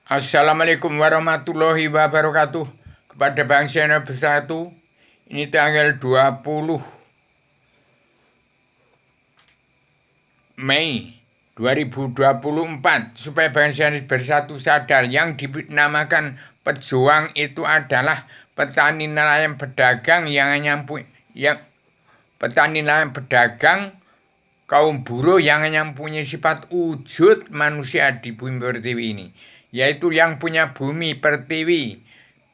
Assalamualaikum warahmatullahi wabarakatuh. Kepada bangsa yang bersatu, ini tanggal 20 Mei 2024, supaya bangsa yang bersatu sadar yang dinamakan pejuang itu adalah petani nelayan pedagang petani nelayan pedagang kaum buruh yang mempunyai sifat wujud manusia di bumi pertiwi ini, yaitu yang punya bumi pertiwi,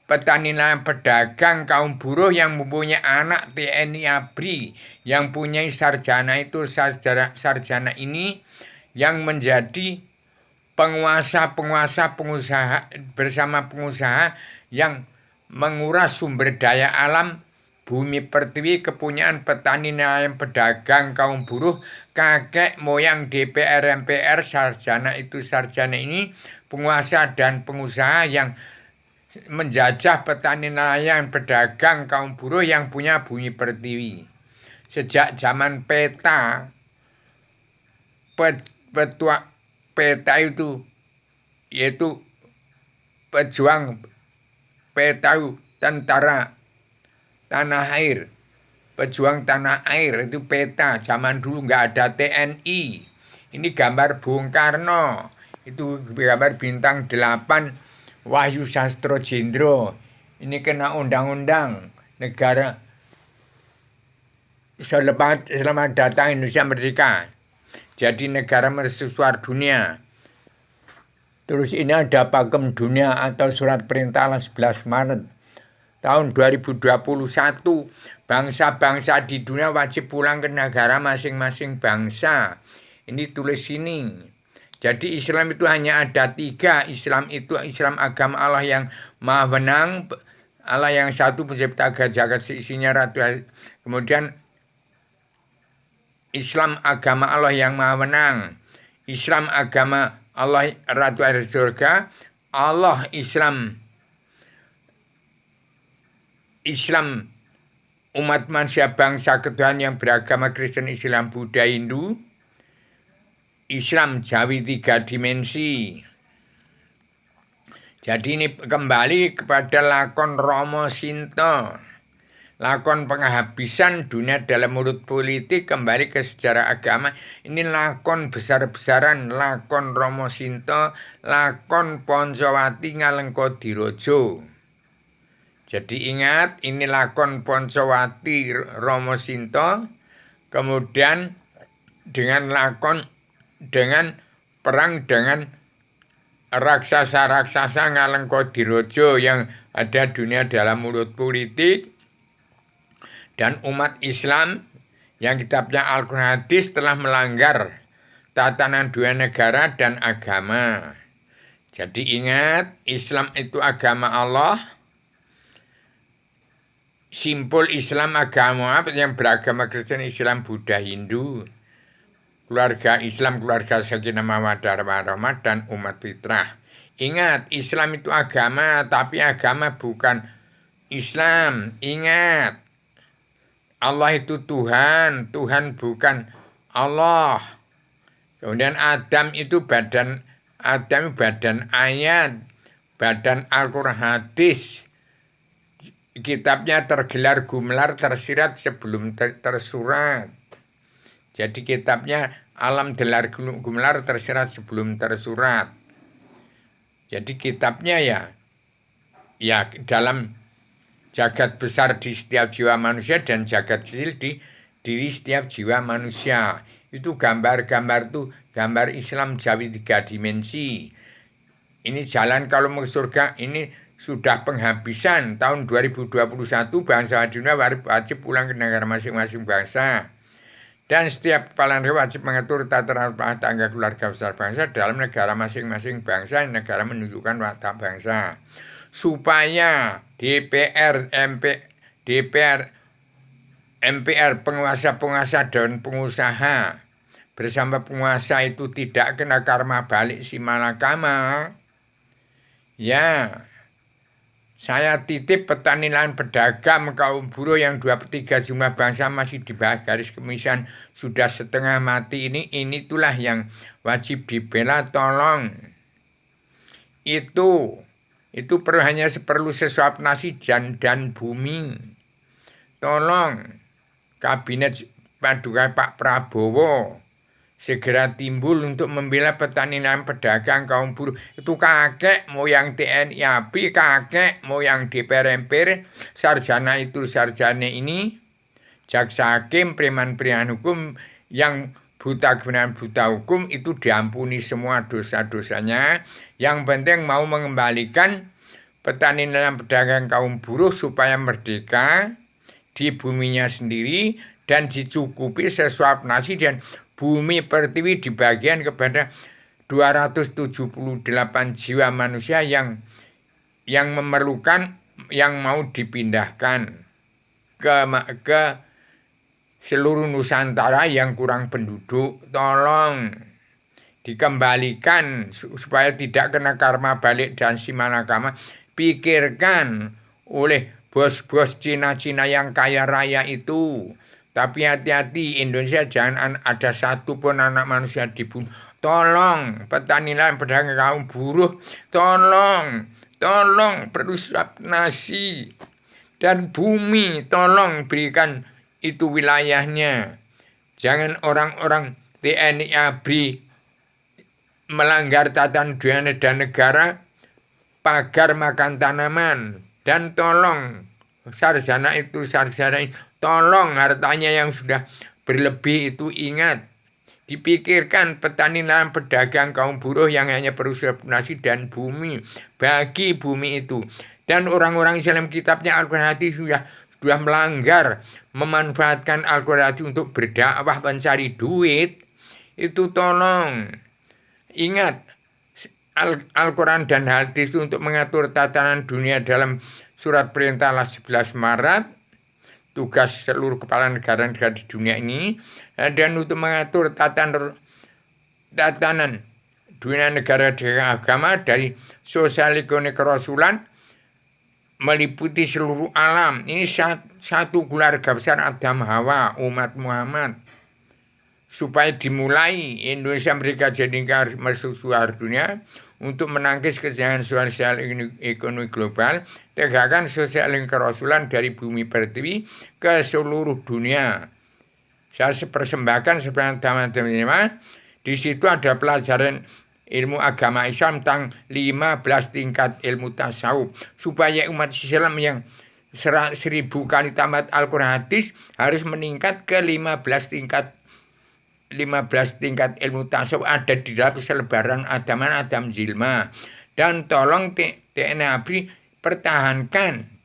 petani nelayan pedagang kaum buruh yang mempunyai anak TNI ABRI, yang punya sarjana itu sarjana ini yang menjadi penguasa-penguasa pengusaha bersama pengusaha yang menguras sumber daya alam bumi pertiwi, kepunyaan petani nelayan pedagang kaum buruh, kakek moyang DPR MPR sarjana ini penguasa dan pengusaha yang menjajah petani nelayan pedagang kaum buruh yang punya bumi pertiwi. Sejak zaman peta itu, yaitu pejuang peta tentara tanah air, pejuang tanah air itu peta. Zaman dulu nggak ada TNI. Ini gambar Bung Karno, itu gambar bintang 8 Wahyu Sastro Jendro. Ini kena undang-undang negara selamat datang Indonesia Merdeka, jadi negara mercusuar dunia. Terus ini ada Pakem Dunia atau Surat Perintah 11 Maret tahun 2021, bangsa-bangsa di dunia wajib pulang ke negara masing-masing bangsa. Ini tulis sini. Jadi Islam itu hanya ada 3. Islam itu Islam agama Allah yang maha benang, Allah yang satu pencipta jagat seisinya ratu. Kemudian Islam agama Allah yang maha benang, Islam agama Allah ratu air surga, Allah Islam umat manusia bangsa ketuhanan yang beragama Kristen, Islam, Buddha, Hindu, Islam Jawi 3 dimensi. Jadi ini kembali kepada lakon Romo Sinto, lakon penghabisan dunia dalam mulut politik, kembali ke sejarah agama. Ini lakon besar-besaran, lakon Romo Sinto, lakon Poncowati Ngalengka Dirojo. Jadi ingat, ini lakon Poncowati Romo Sinto, kemudian dengan perang dengan raksasa-raksasa Ngalengka Dirojo yang ada dunia dalam mulut politik, dan umat Islam yang kitabnya Al-Quran Hadis telah melanggar tatanan dua negara dan agama. Jadi ingat, Islam itu agama Allah, simpul Islam agama yang beragama Kristen, Islam, Buddha, Hindu, keluarga Islam, keluarga Sakinah Mawaddah Warahmah, dan umat fitrah. Ingat, Islam itu agama, tapi agama bukan Islam. Ingat, Allah itu Tuhan, Tuhan bukan Allah. Kemudian Adam itu badan ayat, badan Al-Quran Hadis. Kitabnya tergelar gumelar tersirat sebelum tersurat. Jadi kitabnya alam gelar gumelar tersirat sebelum tersurat. Jadi kitabnya ya dalam jagat besar di setiap jiwa manusia dan jagat kecil di diri setiap jiwa manusia. Itu gambar-gambar tuh, gambar Islam Jawi 3 dimensi. Ini jalan kalau mau surga, ini sudah penghabisan. Tahun 2021 bangsa dunia wajib pulang ke negara masing-masing bangsa. Dan setiap kepala negara wajib mengatur tata rumah tangga keluarga besar bangsa dalam negara masing-masing bangsa. Negara menunjukkan watak bangsa. Supaya DPR, MPR, penguasa-penguasa dan pengusaha bersama penguasa itu tidak kena karma balik si malakama. Ya, saya titip petani nelayan pedagang kaum buruh yang 2/3 jumlah bangsa masih di bawah garis kemiskinan, sudah setengah mati ini itulah yang wajib dibela, tolong. itu perlu sesuap nasi dan bumi. Tolong kabinet paduka Pak Prabowo segera timbul untuk membela petani dan pedagang kaum buruh. Itu kakek moyang TNI ABRI, kakek moyang DPR MPR, sarjana itu sarjana ini, jaksa hakim, preman-preman hukum yang buta kebenaran buta hukum itu diampuni semua dosa-dosanya. Yang penting mau mengembalikan petani dan pedagang kaum buruh supaya merdeka di buminya sendiri dan dicukupi sesuap nasi dan bumi pertiwi dibagian kepada 278 jiwa manusia yang memerlukan, yang mau dipindahkan ke seluruh Nusantara yang kurang penduduk. Tolong dikembalikan supaya tidak kena karma balik dan simalakama. Pikirkan oleh bos-bos Cina-Cina yang kaya raya itu. Tapi hati-hati, Indonesia jangan ada satu pun anak manusia dibunuh. Tolong petani dan pedagang kaum buruh, tolong perlu suap nasi dan bumi, tolong berikan itu wilayahnya. Jangan orang-orang TNI ABRI melanggar tatanan budaya dan negara, pagar makan tanaman, dan tolong sarjana itu tolong hartanya yang sudah berlebih itu ingat, dipikirkan petani dan pedagang kaum buruh yang hanya perlu nasi dan bumi, bagi bumi itu. Dan orang-orang Islam kitabnya Al-Quran hadis sudah melanggar, memanfaatkan Al-Quran hadis untuk berdakwah mencari duit, itu tolong ingat Al-Quran dan hadis itu untuk mengatur tatanan dunia dalam surat perintah 11 Maret, tugas seluruh kepala negara-negara di dunia ini, dan untuk mengatur tatanan dunia negara dengan agama dari sosial ekonomi kerasulan meliputi seluruh alam. Ini satu keluarga besar Adam Hawa, umat Muhammad. Supaya dimulai Indonesia mereka jadi mercusuar dunia untuk menangkis kejahatan sosial ekonomi global, tegakkan sosial kerasulan dari bumi pertiwi ke seluruh dunia. Saya persembahkan sebenarnya teman-teman, di situ ada pelajaran ilmu agama Islam tentang 15 tingkat ilmu tasawuf, supaya umat Islam yang 1000 kali tamat Al-Quran hadis harus meningkat ke 15 tingkat ilmu tasawuf ada di dalam selebaran Adam Jilma. Dan tolong TNI ABRI pertahankan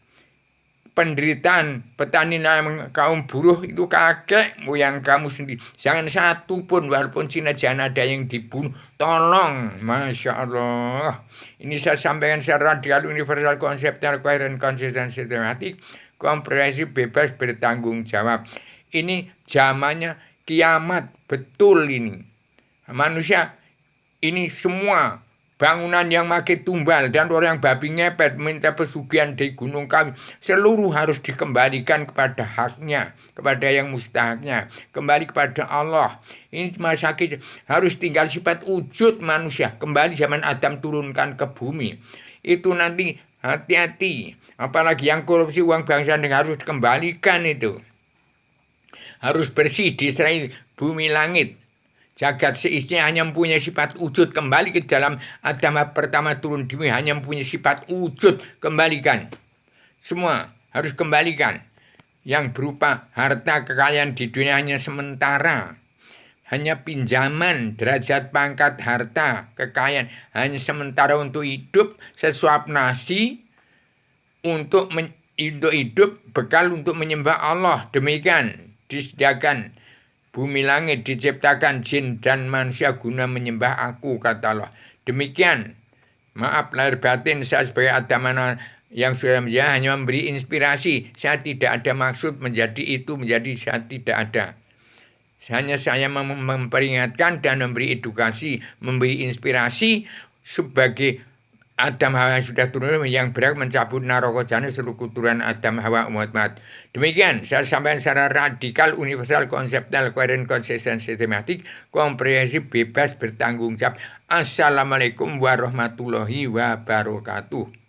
penderitaan petani dan kaum buruh itu, kakek moyang kamu sendiri. Jangan satu pun, walaupun Cina jangan ada yang dibunuh. Tolong, Masya Allah. Ini saya sampaikan secara radikal, universal, konseptual, koheren, konsisten, sistematik, komprehensif, bebas, bertanggung jawab. Ini zamannya kiamat, betul ini. Manusia ini semua bangunan yang makin tumbal dan orang yang babi ngepet minta pesugihan di Gunung Kawi, seluruh harus dikembalikan kepada haknya, kepada yang mustahaknya, kembali kepada Allah. Ini masa harus tinggal sifat wujud manusia, kembali zaman Adam turunkan ke bumi. Itu nanti hati-hati, apalagi yang korupsi uang bangsa harus dikembalikan, itu harus bersih, diserahi bumi langit. Jagat seisinya hanya mempunyai sifat wujud, kembali ke dalam Adam pertama turun di bumi, hanya mempunyai sifat wujud, kembalikan. Semua harus kembalikan. Yang berupa harta kekayaan di dunia hanya sementara. Hanya pinjaman, derajat, pangkat, harta, kekayaan hanya sementara untuk hidup, sesuap nasi untuk hidup, bekal untuk menyembah Allah. Demikian disediakan bumi langit, diciptakan jin dan manusia guna menyembah aku, kata Allah. Demikian, maaf lahir batin, saya sebagai Adam yang sudah menjadi hanya memberi inspirasi. Saya tidak ada maksud menjadi itu, menjadi saya tidak ada. Hanya saya memperingatkan dan memberi edukasi, memberi inspirasi sebagai Adam Hawa yang sudah turun yang berhak mencabut naraka jana seluruh keturunan Adam Hawa umat. Demikian saya sampaikan secara radikal, universal, konseptual, koheren, konsisten, sistematik, komprehensif, bebas, bertanggung jawab. Assalamualaikum warahmatullahi wabarakatuh.